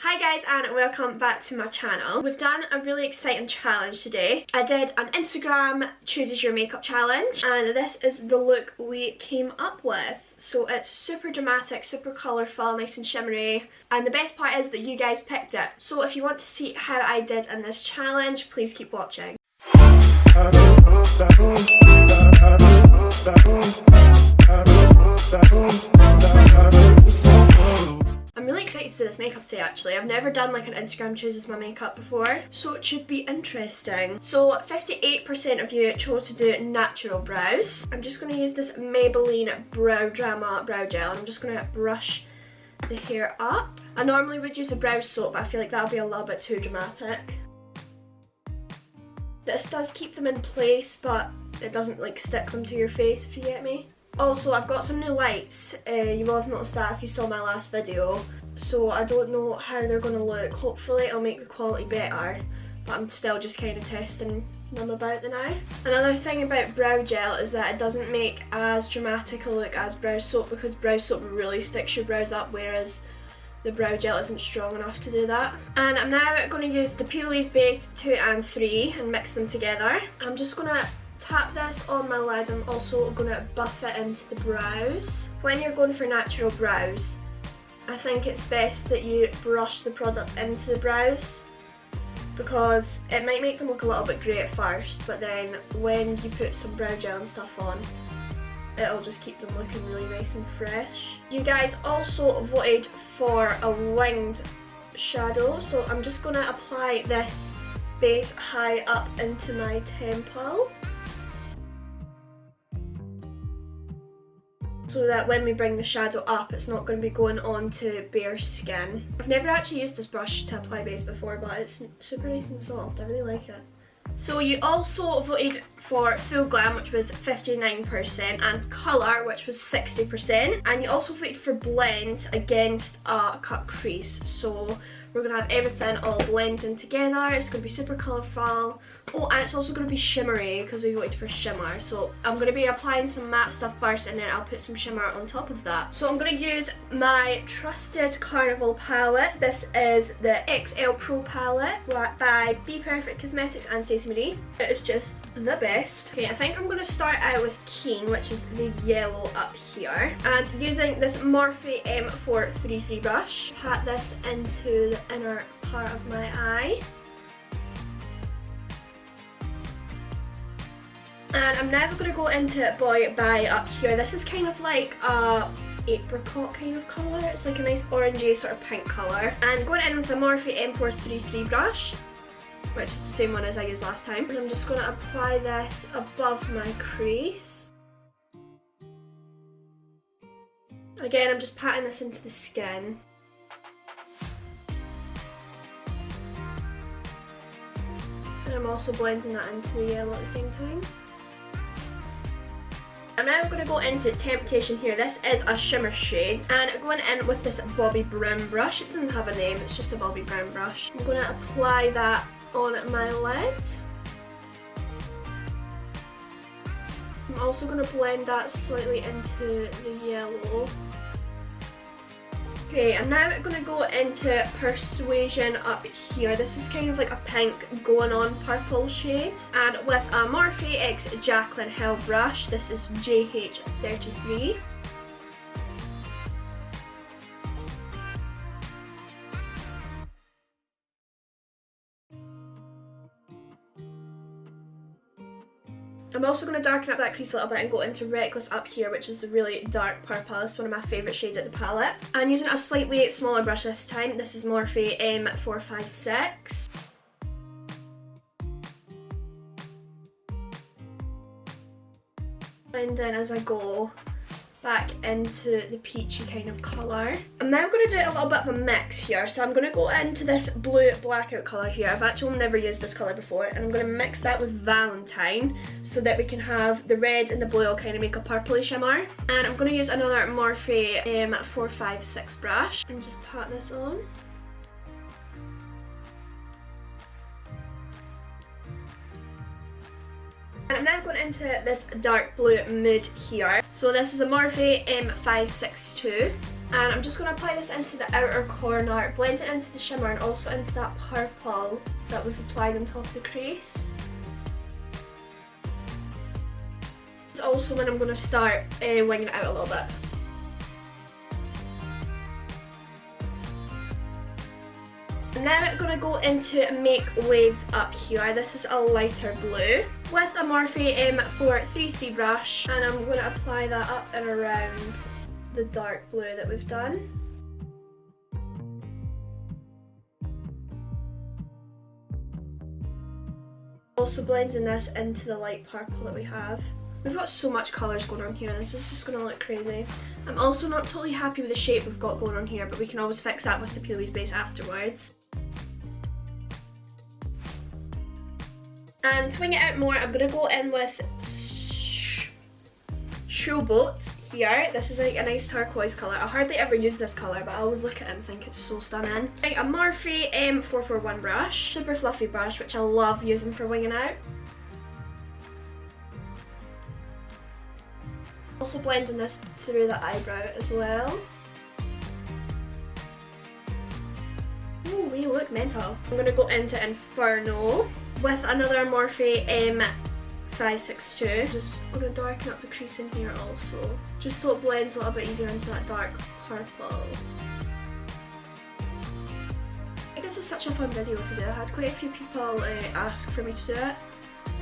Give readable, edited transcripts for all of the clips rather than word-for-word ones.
Hi guys and welcome back to my channel. We've done a really exciting challenge today. I did an Instagram chooses your makeup challenge and this is the look we came up with. So it's super dramatic, super colourful, nice and shimmery, and the best part is that you guys picked it. So if you want to see how I did in this challenge, please keep watching. I'm really excited to do this makeup today actually. I've never done like an Instagram chooses my makeup before, so it should be interesting. So 58% of you chose to do natural brows. I'm just going to use this Maybelline Brow Drama Brow Gel and I'm just going to brush the hair up. I normally would use a brow soap, but I feel like that'll be a little bit too dramatic. This does keep them in place, but it doesn't like stick them to your face, if you get me. Also, I've got some new lights. You will have noticed that if you saw my last video. So I don't know how they're going to look. Hopefully it'll make the quality better, but I'm still just kind of testing them about now. Another thing about brow gel is that it doesn't make as dramatic a look as brow soap, because brow soap really sticks your brows up, whereas the brow gel isn't strong enough to do that. And I'm now going to use the P. base 2 and 3 and mix them together. I'm just going to tap this on my lid. I'm also going to buff it into the brows. When you're going for natural brows, I think it's best that you brush the product into the brows, because it might make them look a little bit grey at first, but then when you put some brow gel and stuff on, it'll just keep them looking really nice and fresh. You guys also voted for a winged shadow, so I'm just going to apply this base high up into my temple, so that when we bring the shadow up, it's not going to be going on to bare skin. I've never actually used this brush to apply base before, but it's super nice and soft. I really like it. So you also voted for Full Glam, which was 59%, and Colour, which was 60%, and you also voted for Blend against a cut crease. So we're going to have everything all blending together. It's going to be super colourful. Oh, and it's also going to be shimmery because we voted for Shimmer. So I'm going to be applying some matte stuff first and then I'll put some shimmer on top of that. So I'm going to use my trusted Carnival palette. This is the XL Pro palette by Be Perfect Cosmetics and Stacey Marie. It is just the best. Okay, I think I'm going to start out with Keen, which is the yellow up here. And using this Morphe M433 brush, pat this into the inner part of my eye. And I'm now going to go into Boy Bye up here. This is kind of like a apricot kind of colour. It's like a nice orangey sort of pink colour. And going in with the Morphe M433 brush, which is the same one as I used last time. And I'm just going to apply this above my crease. Again, I'm just patting this into the skin. And I'm also blending that into the yellow at the same time. I'm now going to go into Temptation here. This is a shimmer shade, and going in with this Bobbi Brown brush. It doesn't have a name, it's just a Bobbi Brown brush. I'm going to apply that on my lid. I'm also going to blend that slightly into the yellow. Okay, I'm now going to go into Persuasion up here. This is kind of like a pink going on purple shade. And with a Morphe X Jaclyn Hill brush, this is JH33. I'm also going to darken up that crease a little bit and go into Reckless up here, which is a really dark purple. It's one of my favourite shades at the palette. I'm using a slightly smaller brush this time. This is Morphe M456. And then as I go back into the peachy kind of colour. I'm now going to do a little bit of a mix here. So I'm going to go into this blue blackout colour here. I've actually never used this colour before, and I'm going to mix that with Valentine so that we can have the red and the blue all kind of make a purpley shimmer. And I'm going to use another Morphe M456 brush and just pat this on. And I'm now going into this dark blue mood here. So this is a Morphe M562. And I'm just going to apply this into the outer corner, blend it into the shimmer and also into that purple that we've applied on top of the crease. It's also when I'm going to start winging it out a little bit. Now I'm going to go into Make Waves up here. This is a lighter blue with a Morphe 433 brush, and I'm going to apply that up and around the dark blue that we've done. Also blending this into the light purple that we have. We've got so much colours going on here and this is just going to look crazy. I'm also not totally happy with the shape we've got going on here, but we can always fix that with the Peelies base afterwards. And to wing it out more, I'm going to go in with Showboat here. This is like a nice turquoise colour. I hardly ever use this colour, but I always look at it and think it's so stunning. Like a Morphe 441 brush, super fluffy brush, which I love using for winging out. Also blending this through the eyebrow as well. Ooh, we look mental. I'm going to go into Inferno with another Morphe 562. Just going to darken up the crease in here also, just so it blends a little bit easier into that dark purple. I guess it's such a fun video to do. I had quite a few people ask for me to do it,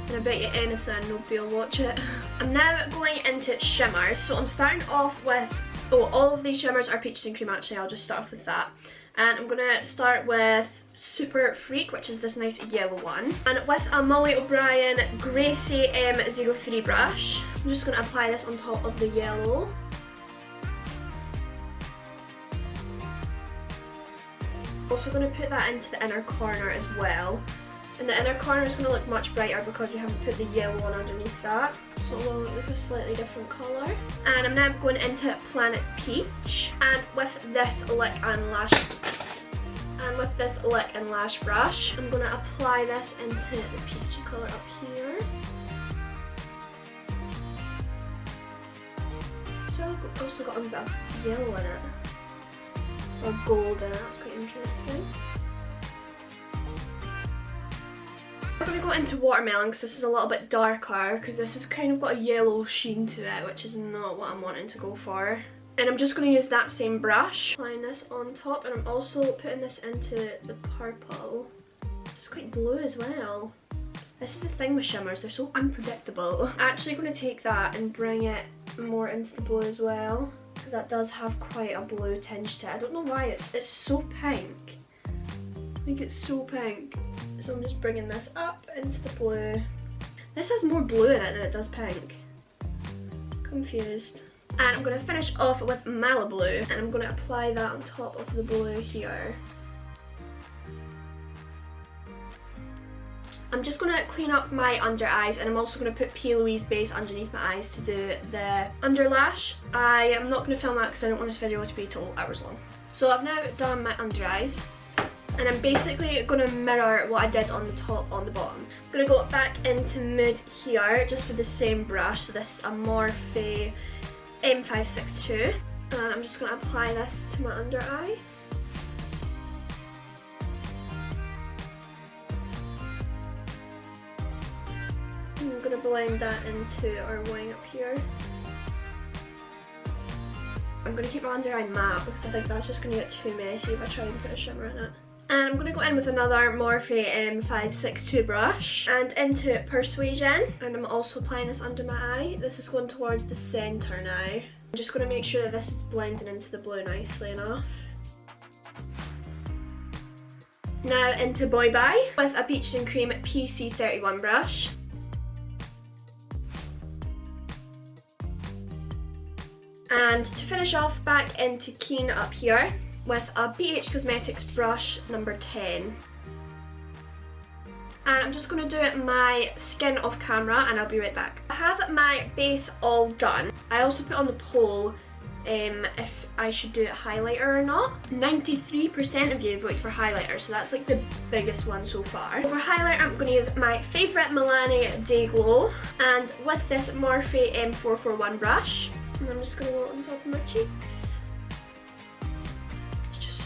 and I bet you anything nobody will watch it. I'm now going into Shimmer, so I'm starting off with, all of these shimmers are peaches and cream actually, I'll just start off with that. And I'm going to start with Super Freak, which is this nice yellow one. And with a Molly O'Brien Gracie M03 brush, I'm just going to apply this on top of the yellow. Also going to put that into the inner corner as well. And the inner corner is going to look much brighter because we haven't put the yellow one underneath that. So it will look like a slightly different colour. And I'm now going into Planet Peach. And with this lick and lash brush, I'm going to apply this into the peachy colour up here. So I've also got a bit of yellow in it. Or gold in it, that's quite interesting. We're going to go into Watermelon because this is a little bit darker, because this has kind of got a yellow sheen to it, which is not what I'm wanting to go for. And I'm just going to use that same brush, applying this on top, and I'm also putting this into the purple. It's quite blue as well. This is the thing with shimmers, they're so unpredictable. I'm actually going to take that and bring it more into the blue as well, because that does have quite a blue tinge to it. I don't know why, it's so pink. I think it's so pink. So I'm just bringing this up into the blue. This has more blue in it than it does pink. Confused. And I'm going to finish off with Malibu, and I'm going to apply that on top of the blue here. I'm just going to clean up my under eyes, and I'm also going to put Peelies base underneath my eyes to do the under lash. I am not going to film that because I don't want this video to be total hours long. So I've now done my under eyes, and I'm basically going to mirror what I did on the top on the bottom. I'm going to go back into Mood here just with the same brush. So this is a Morphe M562, and I'm just going to apply this to my under eye. I'm going to blend that into our wing up here. I'm going to keep my under eye matte because I think that's just going to get too messy if I try and put a shimmer in it. And I'm going to go in with another Morphe M562 brush and into Persuasion, and I'm also applying this under my eye. This is going towards the centre now. I'm just going to make sure that this is blending into the blue nicely enough. Now into Boy Bye with a Peaches and Cream PC31 brush. And to finish off, back into Keen up here with a BH Cosmetics brush number 10. And I'm just going to do my skin off camera and I'll be right back. I have my base all done. I also put on the poll if I should do a highlighter or not. 93% of you voted for highlighter, so that's like the biggest one so far. For highlighter, I'm going to use my favourite Milani Day Glow, and with this Morphe M441 brush. And I'm just going to go on top of my cheeks.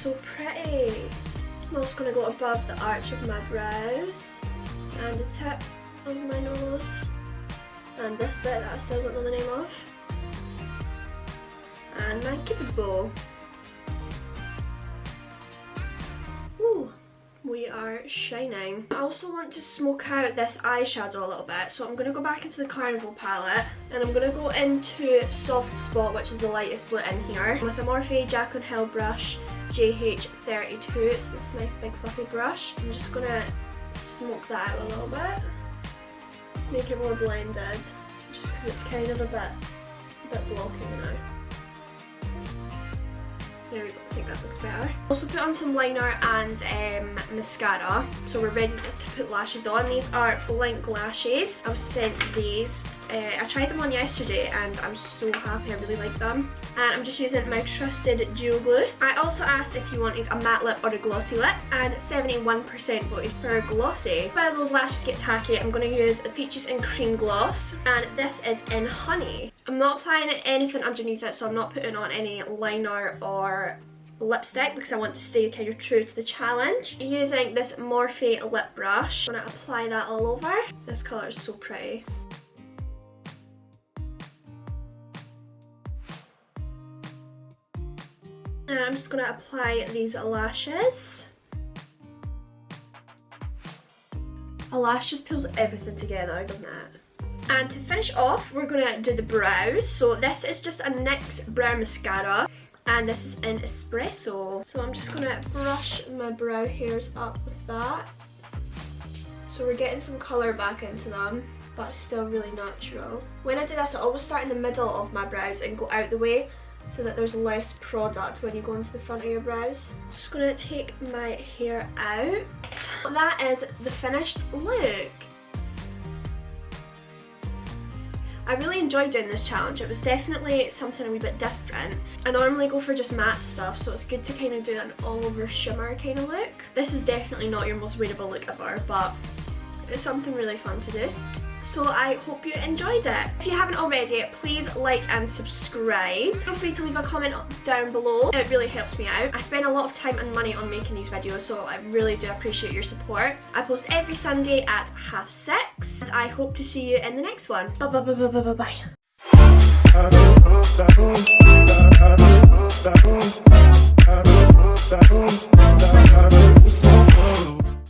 so pretty. I'm also going to go above the arch of my brows and the tip of my nose and this bit that I still don't know the name of, and my cupid bow. Ooh, we are shining. I also want to smoke out this eyeshadow a little bit, so I'm going to go back into the Carnival palette and I'm going to go into Soft Spot, which is the lightest blue in here, with a Morphe Jaclyn Hill brush JH32. It's this nice big fluffy brush. I'm just going to smoke that out a little bit, make it more blended, just because it's kind of a bit blocking now. There we go, I think that looks better. Also put on some liner and mascara, so we're ready to put lashes on. These are Blink lashes. I was sent these. I tried them on yesterday and I'm so happy, I really like them. And I'm just using my trusted Duo Glue. I also asked if you wanted a matte lip or a glossy lip, and 71% voted for glossy. While those lashes get tacky, I'm going to use the Peaches and Cream Gloss, and this is in Honey. I'm not applying anything underneath it, so I'm not putting on any liner or lipstick because I want to stay kind of true to the challenge. Using this Morphe lip brush, I'm going to apply that all over. This colour is so pretty. And I'm just going to apply these lashes. A lash just pulls everything together, doesn't it? And to finish off, we're going to do the brows. So this is just a NYX brow mascara, and this is in Espresso. So I'm just going to brush my brow hairs up with that. So we're getting some colour back into them, but still really natural. When I do this, I always start in the middle of my brows and go out the way, so that there's less product when you go into the front of your brows. Just gonna take my hair out. That is the finished look. I really enjoyed doing this challenge. It was definitely something a wee bit different. I normally go for just matte stuff, so it's good to kind of do an all over shimmer kind of look. This is definitely not your most readable look ever, but it's something really fun to do. So I hope you enjoyed it. If you haven't already, please like and subscribe. Feel free to leave a comment down below. It really helps me out. I spend a lot of time and money on making these videos, so I really do appreciate your support. I post every Sunday at 6:30, and I hope to see you in the next one. Bye.